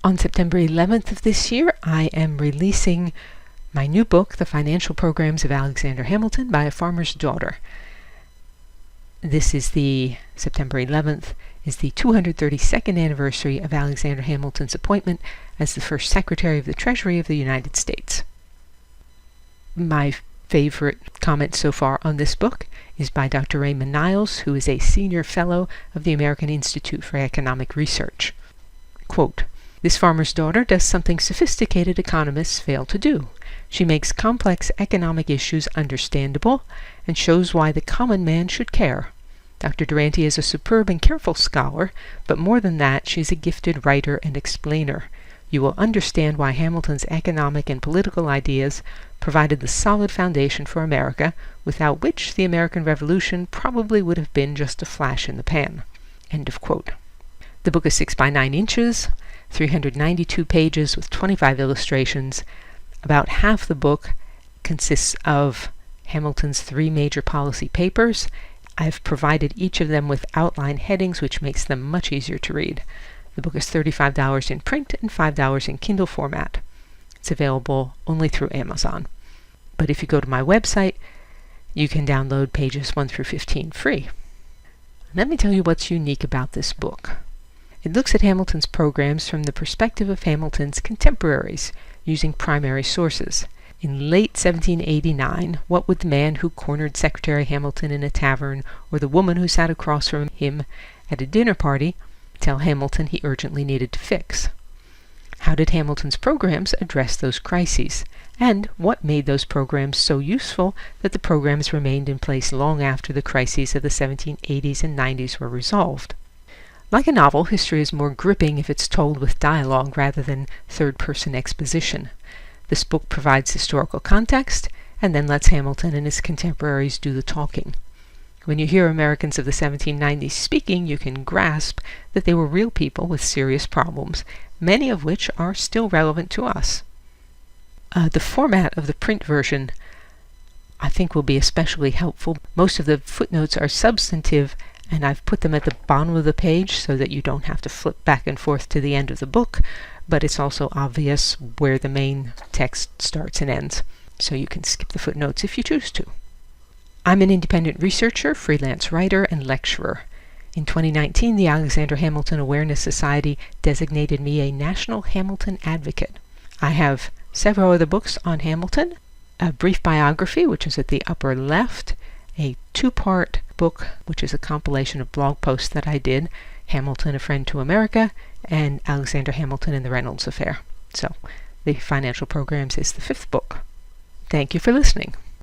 On September 11th of this year, I am releasing my new book, The Financial Programs of Alexander Hamilton by a Farmer's Daughter. This is September 11th is the 232nd anniversary of Alexander Hamilton's appointment as the first Secretary of the Treasury of the United States. My favorite comment so far on this book is by Dr. Raymond Niles, who is a senior fellow of the American Institute for Economic Research. Quote, "This farmer's daughter does something sophisticated economists fail to do. She makes complex economic issues understandable and shows why the common man should care. Dr. Durante is a superb and careful scholar, but more than that, she is a gifted writer and explainer. You will understand why Hamilton's economic and political ideas provided the solid foundation for America, without which the American Revolution probably would have been just a flash in the pan." End of quote. The book is 6 by 9 inches, 392 pages with 25 illustrations. About half the book consists of Hamilton's 3 major policy papers. I've provided each of them with outline headings, which makes them much easier to read. The book is $35 in print and $5 in Kindle format. It's available only through Amazon. But if you go to my website, you can download pages 1 through 15 free. Let me tell you what's unique about this book. It looks at Hamilton's programs from the perspective of Hamilton's contemporaries, using primary sources. In late 1789, what would the man who cornered Secretary Hamilton in a tavern, or the woman who sat across from him at a dinner party, tell Hamilton he urgently needed to fix? How did Hamilton's programs address those crises? And what made those programs so useful that the programs remained in place long after the crises of the 1780s and 90s were resolved? Like a novel, history is more gripping if it's told with dialogue rather than third-person exposition. This book provides historical context and then lets Hamilton and his contemporaries do the talking. When you hear Americans of the 1790s speaking, you can grasp that they were real people with serious problems, many of which are still relevant to us. The format of the print version, I think, will be especially helpful. Most of the footnotes are substantive, and I've put them at the bottom of the page so that you don't have to flip back and forth to the end of the book, but it's also obvious where the main text starts and ends, so you can skip the footnotes if you choose to. I'm an independent researcher, freelance writer, and lecturer. In 2019, the Alexander Hamilton Awareness Society designated me a National Hamilton Advocate. I have several other books on Hamilton, a brief biography, which is at the upper left, a 2-part book, which is a compilation of blog posts that I did, Hamilton, A Friend to America, and Alexander Hamilton and the Reynolds Affair. So, The Financial Programs is the 5th book. Thank you for listening.